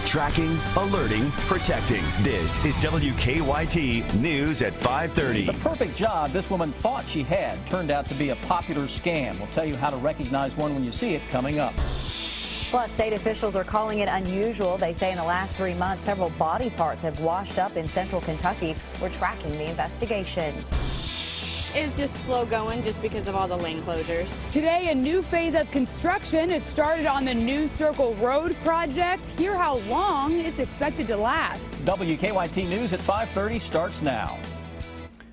Tracking, alerting, protecting. This is WKYT News at 5:30. The perfect job this woman thought she had turned out to be a popular scam. We'll tell you how to recognize one when you see it coming up. Plus, state officials are calling it unusual. They say in the last 3 months, several body parts have washed up in central Kentucky. We're tracking the investigation. It's just slow going just because of all the lane closures. Today, a new phase of construction is started on the New Circle Road project. Hear how long it's expected to last. WKYT News at 5:30 starts now.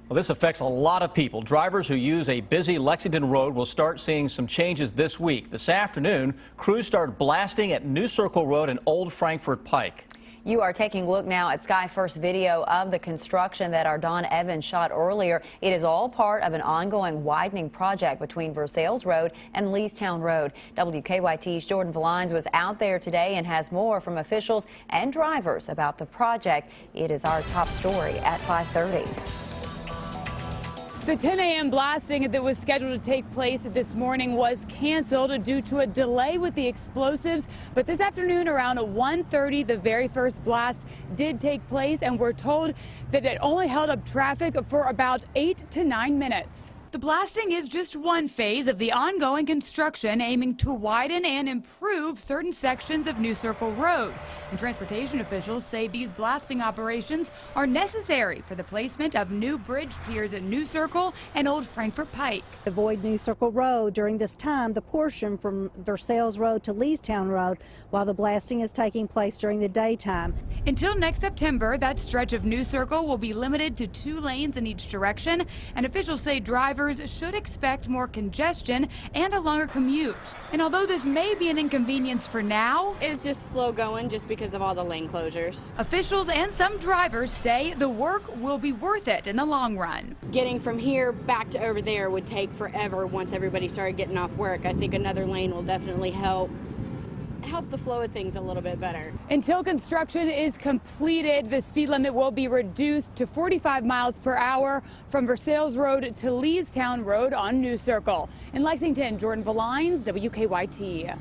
Well, this affects a lot of people. Drivers who use a busy Lexington road will start seeing some changes this week. This afternoon, crews started blasting at New Circle Road and Old Frankfort Pike. You are taking a look now at Sky First video of the construction that our Don Evans shot earlier. It is all part of an ongoing widening project between Versailles Road and Leestown Road. WKYT's Jordan Valines was out there today and has more from officials and drivers about the project. It is our top story at 5:30. The 10 a.m. blasting that was scheduled to take place this morning was canceled due to a delay with the explosives. But this afternoon around 1:30, the very first blast did take place, and we're told that it only held up traffic for about 8 to 9 minutes. The blasting is just one phase of the ongoing construction aiming to widen and improve certain sections of New Circle Road. And transportation officials say these blasting operations are necessary for the placement of new bridge piers at New Circle and Old Frankfort Pike. Avoid New Circle Road during this time, the portion from Versailles Road to Leestown Road, while the blasting is taking place during the daytime. Until next September, that stretch of New Circle will be limited to 2 lanes in each direction, and officials say drivers should expect more congestion and a longer commute. And although this may be an inconvenience for now, It's just slow going just because of all the lane closures. officials and some drivers say the work will be worth it in the long run. Getting from here back to over there would take forever once everybody started getting off work. I think another lane will definitely help the flow of things a little bit better. Until construction is completed, the speed limit will be reduced to 45 miles per hour from Versailles Road to Leestown Road on New Circle. In Lexington, Jordan Valines, WKYT.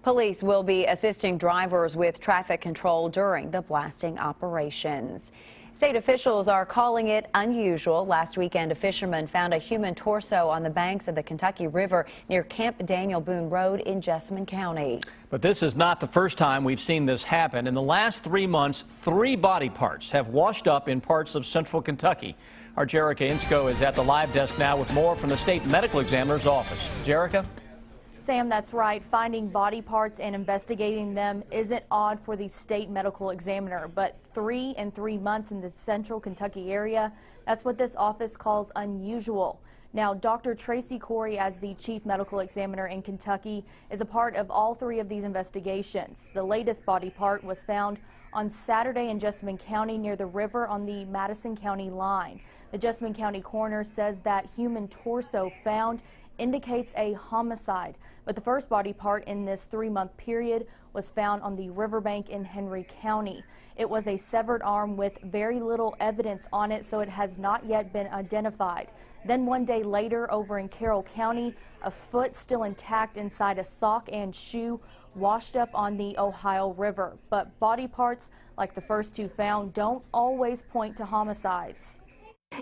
Police will be assisting drivers with traffic control during the blasting operations. State officials are calling it unusual. Last weekend, a fisherman found a human torso on the banks of the Kentucky River near Camp Daniel Boone Road in Jessamine County. But this is not the first time we've seen this happen. In the last 3 months, 3 body parts have washed up in parts of central Kentucky. Our Jerica Insco is at the live desk now with more from the state medical examiner's office. Jerica? Sam, that's right. Finding body parts and investigating them isn't odd for the state medical examiner, but 3 in 3 months in the central Kentucky area, that's what this office calls unusual. Now, Dr. Tracy Corey, as the chief medical examiner in Kentucky, is a part of all 3 of these investigations. The latest body part was found on Saturday in Jessamine County near the river on the Madison County line. The Jessamine County coroner says that human torso found indicates a homicide, but the first body part in this 3-month period was found on the riverbank in Henry County. It was a severed arm with very little evidence on it, so it has not yet been identified. Then 1 day later, over in Carroll County, a foot still intact inside a sock and shoe washed up on the Ohio River. But body parts, like the first 2 found, don't always point to homicides.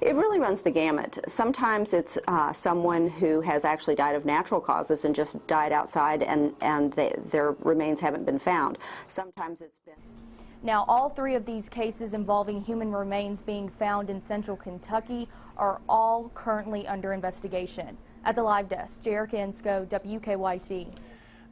It really runs the gamut. Sometimes it's someone who has actually died of natural causes and just died outside and their remains haven't been found. Sometimes it's been... Now, all 3 of these cases involving human remains being found in central Kentucky are all currently under investigation. At the live desk, Jerica Insco, WKYT.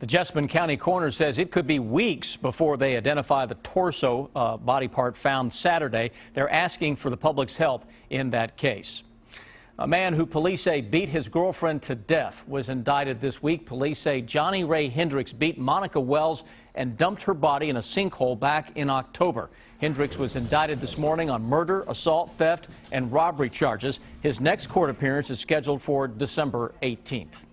The Jessamine County coroner says it could be weeks before they identify the torso body part found Saturday. They're asking for the public's help in that case. A man who police say beat his girlfriend to death was indicted this week. Police say Johnny Ray Hendricks beat Monica Wells and dumped her body in a sinkhole back in October. Hendricks was indicted this morning on murder, assault, theft, and robbery charges. His next court appearance is scheduled for December 18th.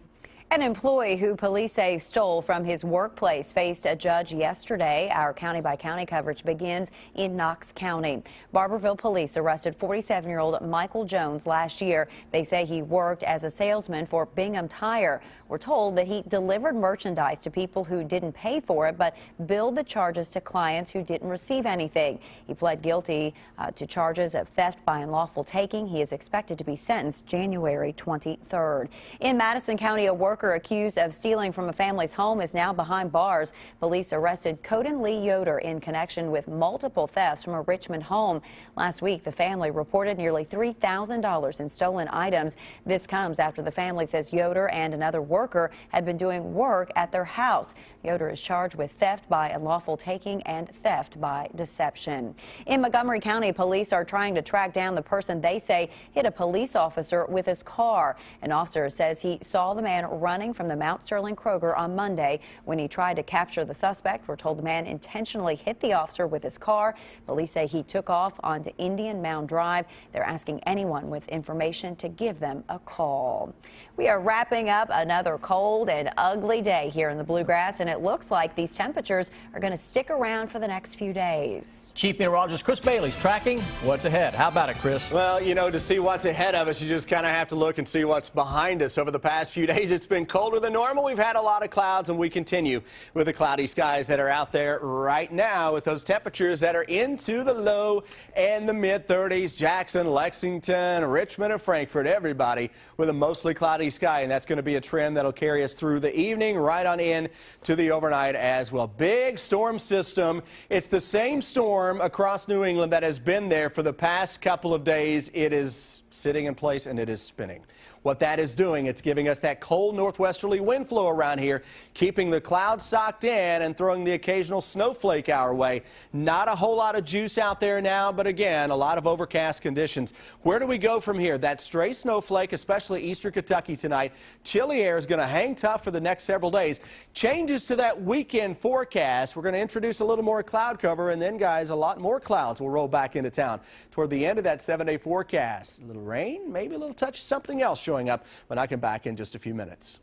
An employee who police say stole from his workplace faced a judge yesterday. Our county-by-county coverage begins in Knox County. Barberville police arrested 47-year-old Michael Jones last year. They say he worked as a salesman for Bingham Tire. We're told that he delivered merchandise to people who didn't pay for it, but billed the charges to clients who didn't receive anything. He pled guilty to charges of theft by unlawful taking. He is expected to be sentenced January 23rd. In Madison County, a worker accused of stealing from a family's home is now behind bars. Police arrested Coden Lee Yoder in connection with multiple thefts from a Richmond home. Last week, the family reported nearly $3,000 in stolen items. This comes after the family says Yoder and another worker had been doing work at their house. Yoder is charged with theft by unlawful taking and theft by deception. In Montgomery County, police are trying to track down the person they say hit a police officer with his car. An officer says he saw the man running from the Mount Sterling Kroger on Monday. When he tried to capture the suspect, we're told the man intentionally hit the officer with his car. Police say he took off onto Indian Mound Drive. They're asking anyone with information to give them a call. We are wrapping up another cold and ugly day here in the Bluegrass, and it looks like these temperatures are going to stick around for the next few days. Chief Meteorologist Chris Bailey's tracking what's ahead. How about it, Chris? Well, you know, to see what's ahead of us, you just kind of have to look and see what's behind us. Over the past few days, it's been colder than normal. We've had a lot of clouds, and we continue with the cloudy skies that are out there right now with those temperatures that are into the low and the mid-30s. Jackson, Lexington, Richmond, and Frankfort, everybody with a mostly cloudy sky, and that's going to be a trend that'll carry us through the evening right on in to the overnight as well. Big storm system. It's the same storm across New England that has been there for the past couple of days. It is sitting in place and it is spinning. What that is doing, it's giving us that cold northwesterly wind flow around here, keeping the clouds socked in and throwing the occasional snowflake our way. Not a whole lot of juice out there now, but again, a lot of overcast conditions. Where do we go from here? That stray snowflake, especially eastern Kentucky tonight. Chilly air is going to hang tough for the next several days. Changes to that weekend forecast. We're going to introduce a little more cloud cover, and then, guys, a lot more clouds will roll back into town toward the end of that 7-day forecast. A little rain, maybe a little touch of something else showing up, but I come back in just a few minutes.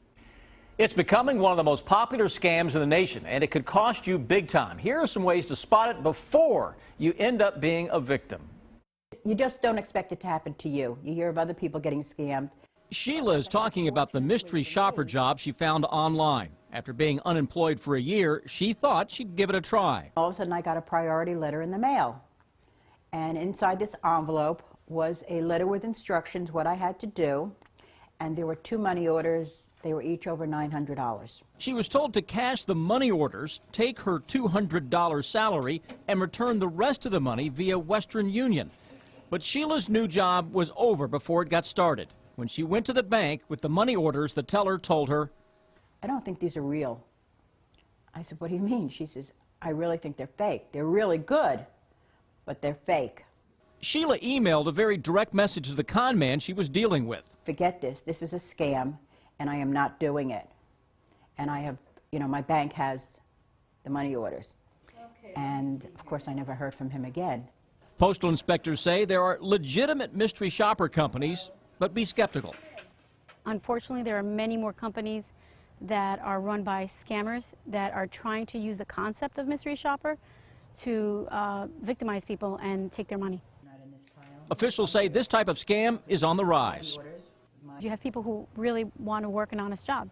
It's becoming one of the most popular scams in the nation, and it could cost you big time. Here are some ways to spot it before you end up being a victim. You just don't expect it to happen to you. You hear of other people getting scammed. Sheila is talking about the mystery shopper job she found online. After being unemployed for a year, she thought she'd give it a try. All of a sudden, I got a priority letter in the mail. And inside this envelope was a letter with instructions, what I had to do. And there were 2 money orders. They were each over $900. She was told to cash the money orders, take her $200 salary, and return the rest of the money via Western Union. But Sheila's new job was over before it got started. When she went to the bank with the money orders, the teller told her, "I don't think these are real." I said, "What do you mean?" She says, "I really think they're fake. They're really good, but they're fake." Sheila emailed a very direct message to the con man she was dealing with. "Forget this. This is a scam, and I am not doing it. And I have, my bank has the money orders." Okay. And, of course, I never heard from him again. Postal inspectors say there are legitimate mystery shopper companies, but be skeptical. Unfortunately, there are many more companies that are run by scammers that are trying to use the concept of mystery shopper to victimize people and take their money. Officials say this type of scam is on the rise. You have people who really want to work an honest job,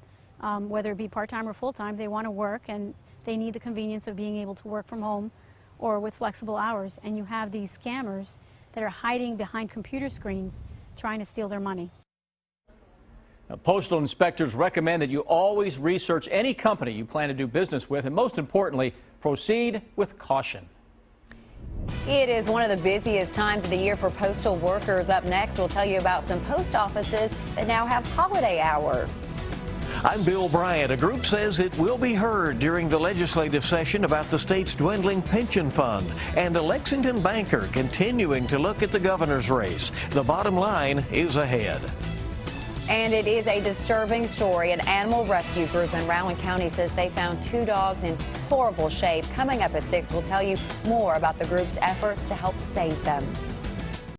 whether it be part-time or full-time. They want to work and they need the convenience of being able to work from home or with flexible hours. And you have these scammers that are hiding behind computer screens trying to steal their money. Now, postal inspectors recommend that you always research any company you plan to do business with, and most importantly, proceed with caution. It is one of the busiest times of the year for postal workers. Up next, we'll tell you about some post offices that now have holiday hours. I'm Bill Bryant. A group says it will be heard during the legislative session about the state's dwindling pension fund, and a Lexington banker continuing to look at the governor's race. The bottom line is ahead. And it is a disturbing story. An animal rescue group in Rowan County says they found 2 dogs in horrible shape. Coming up at 6, we'll tell you more about the group's efforts to help save them.